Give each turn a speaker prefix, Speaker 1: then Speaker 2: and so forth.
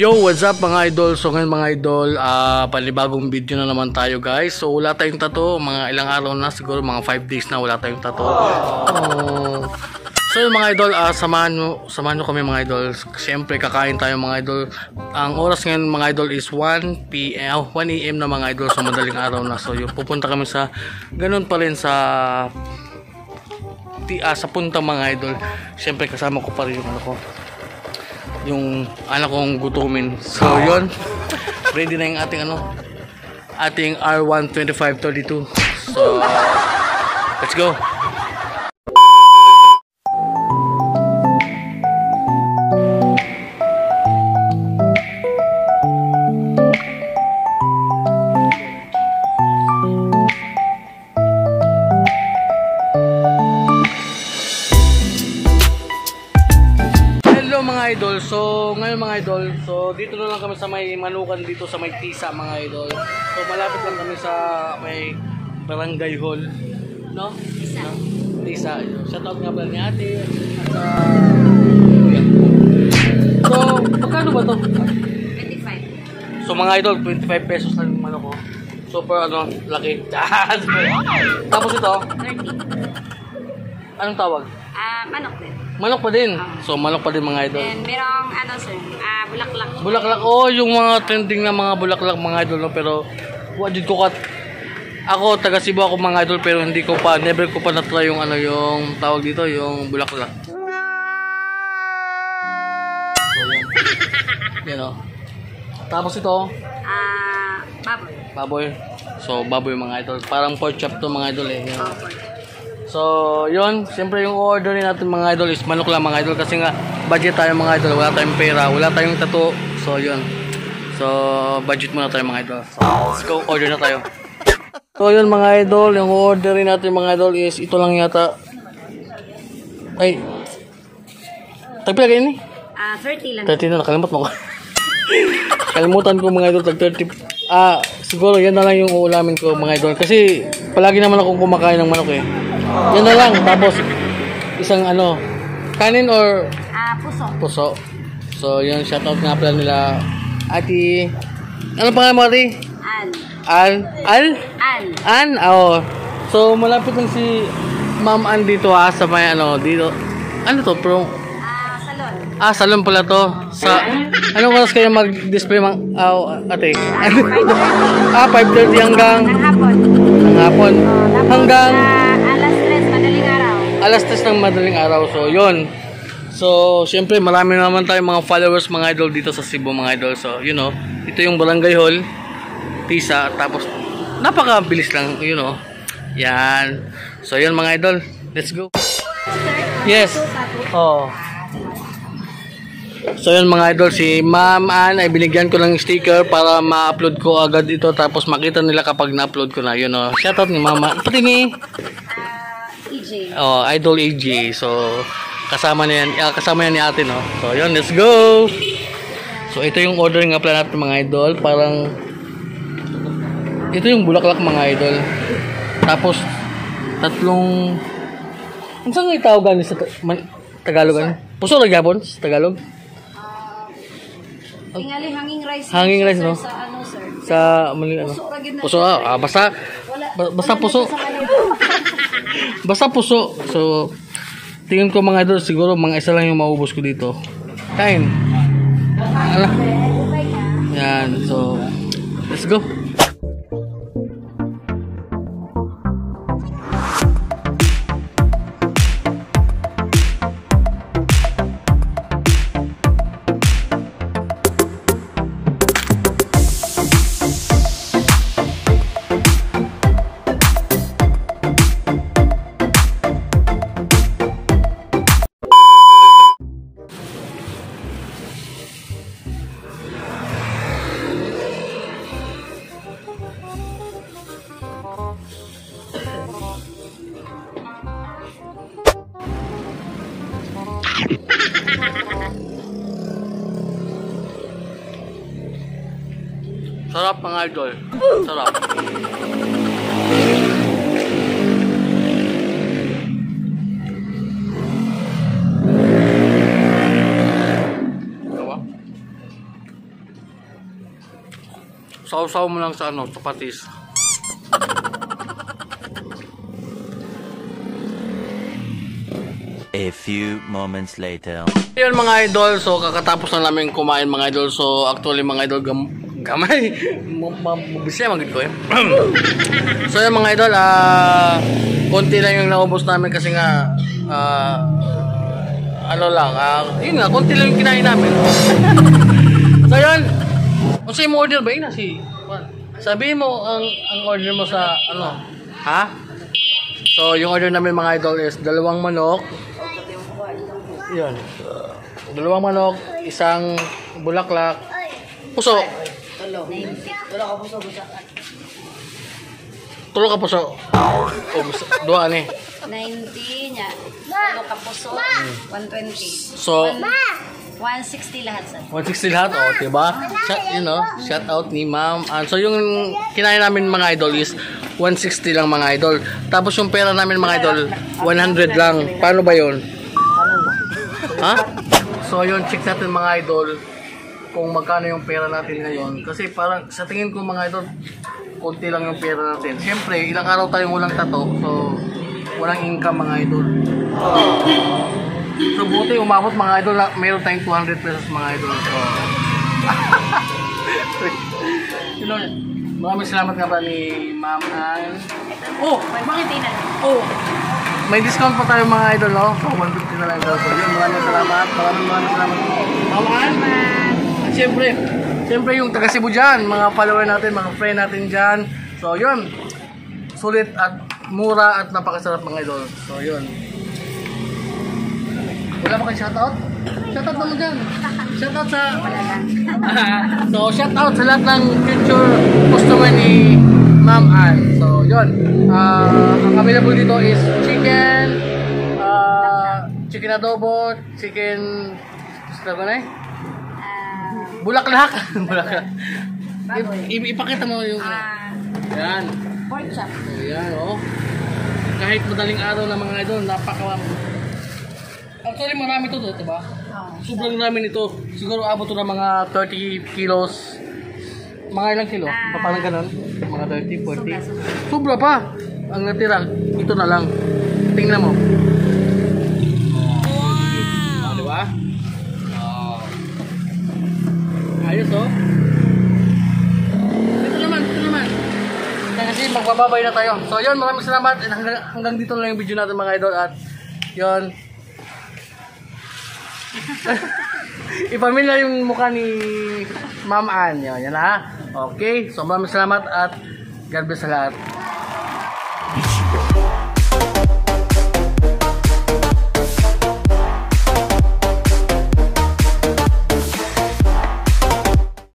Speaker 1: Yo, what's up mga idol? So ngayon mga idol, panibagong video na naman tayo guys. So wala tayong tato, mga ilang araw na, siguro mga 5 days na wala tayong tato. So yun mga idol, samahan nyo kami mga idol. Siyempre kakain tayo mga idol. Ang oras ngayon mga idol is 1 AM na mga idol. So madaling araw na. So yun, pupunta kami sa, ganun pa rin sa punta mga idol. Siyempre kasama ko pa rin yung anak kong gutumin. So yun, ready na yung ating R1 2532. So let's go. Mga idol, so ngayon mga idol, so dito na lang kami sa may Manukan, dito sa may Tisa mga idol. So malapit lang kami sa may Barangay Hall, no? Tisa. Shout out nga pala ni ate. So magkano ba to? 25. So mga idol, 25 pesos lang yung manok ko. Super laki. Tapos ito 30. Anong tawag?
Speaker 2: Manok din.
Speaker 1: Manok pa din. So manok pa din mga idol.
Speaker 2: And merong sir, bulaklak.
Speaker 1: Bulaklak. Oh, yung mga trending na mga bulaklak mga idol, no? Pero wajud ko ako taga Cebu ako mga idol, pero hindi ko pa, never ko pa na-try yung yung tawag dito, yung bulaklak. So yan o. Tapos ito
Speaker 2: Baboy.
Speaker 1: Baboy. So baboy mga idol. Parang pork chop to mga idol eh.
Speaker 2: Oh, pork.
Speaker 1: So, yun, siyempre yung orderin natin mga idol is manok lang mga idol kasi nga budget tayo mga idol, wala tayong pera, wala tayong tattoo. So, yun. So, budget muna tayo mga idol. So, let's go, order na tayo. So, yun mga idol, yung orderin natin mga idol is ito lang yata. Ay. Tagpila kayo ni?
Speaker 2: 30 lang.
Speaker 1: 30 na, nakalimot mo ko. Kalimutan ko mga idol, tag 30. Siguro yan na lang yung uulamin ko mga idol kasi palagi naman akong kumakain ng manok eh. Yan na lang. Tapos isang kanin or puso. So yun, shoutout nga pala nila ati. Ano pangalan mo ati? An? Oo. So malapit lang si Ma'am Ann dito sa may dito. Ano to bro?
Speaker 2: Salon.
Speaker 1: Salon pala to. Sa anong oras kayo mag-display ate? 5:30 hanggang hapon. Hanggang alas 3 ng madaling araw. So, yun. So, syempre, marami naman tayong mga followers, mga idol, dito sa Cebu, mga idol. So, ito yung Barangay Hall, Tisa. Tapos, napakabilis lang, Yan. So, yun, mga idol. Let's go. Yes. Oh. So, yun, mga idol. Si Ma'am Ann ay binigyan ko ng sticker para ma-upload ko agad ito. Tapos, makita nila kapag na-upload ko na. Yun, shoutout ni Mama. Pati ni
Speaker 2: EJ.
Speaker 1: Idol EJ. So, kasama yan ni ate, no? So, yun, let's go! So, ito yung ordering nga pala natin, mga idol. Parang, ito yung bulaklak, mga idol. Tapos, tatlong, ano saan nga itawagan sa Tagalog? Puso lang yapon sa Tagalog?
Speaker 2: Tingali, hanging rice.
Speaker 1: Hanging rice, no?
Speaker 2: Sa sir?
Speaker 1: Sa, puso, basta puso. Basta puso. So, tingin ko mga idol, siguro mga isa lang yung maubos ko dito. Kain. Yan. So, let's go. Sarap mga idol. Sarap. sausaw mo lang sa ano, tapatis.
Speaker 3: A few moments later.
Speaker 1: Yun mga idol, so kakatapos na namin kumain mga idol. So actually mga idol, gamay. Mabisya magiging ko eh. So yun mga idol, konti lang yung naubos namin kasi nga, ano lang, yun nga, konti lang yung kinain namin. So yun, kung sa'yo mo order ba yun na si sabihin mo ang order mo sa ano, ha? So yung order namin mga idol is 2 manok. Yun. 2 manok, isang bulaklak, puso. Tulo ka puso. O, dua ni.
Speaker 2: 90 niya. Ano ka puso? 120.
Speaker 1: So,
Speaker 2: 160 lahat sa.
Speaker 1: 160 lahat, o, diba? Shout out ni ma'am. So, yung kinain namin mga idol is 160 lang mga idol. Tapos yung pera namin mga idol, 100 lang. Paano ba yun? Ha? So, yun, check natin mga idol kung magkano yung pera natin ngayon. Kasi parang sa tingin ko mga idol, konti lang yung pera natin. Siyempre, ilang araw tayong walang tato. So, walang income mga idol. So, buti umabot mga idol na mayroon tayong 200 pesos mga idol. So, you know, maraming salamat nga ba ni Ma'am Ann. Oh!
Speaker 2: Bakit tinan?
Speaker 1: Oh! May discount pa tayo mga idol, no? So, 150 na lang daw. So, yun, maraming salamat. Maraming salamat. Ma'am Ann! At siyempre yung taga Cebu dyan, mga follower natin, mga friend natin dyan. So, yun. Sulit at mura at napakasarap mga idol. So, yun. Wala ba kayong shoutout? Shoutout naman dyan. Shoutout sa... So, shoutout sa lahat ng future customer ni Ma'am Ann. So, yun. Ang available dito is chicken adobo, chicken... Gusto ko na eh? Bulaklak. Bulaklak. Ipakita mo yung... Yan.
Speaker 2: Pork chop.
Speaker 1: Yan, oh. Kahit madaling araw na mga idol, actually marami ito, diba? Sobrang dami nito. Siguro abot ito ng mga 30 kilos. Mga ilang kilo? Parang ganun? Mga 30, 40. Sobra pa. Ang natira, ito na lang. Tingnan mo. Wow! Diba? Ayos, oh. Ito naman. Kasi magbababay na tayo. So, yun, maraming salamat. And hanggang dito na lang yung video natin mga idol. At, yun. Ipamilya yung mukha ni Ma'am Ann. Yan ha. Okay. So, maraming salamat at God bless sa lahat.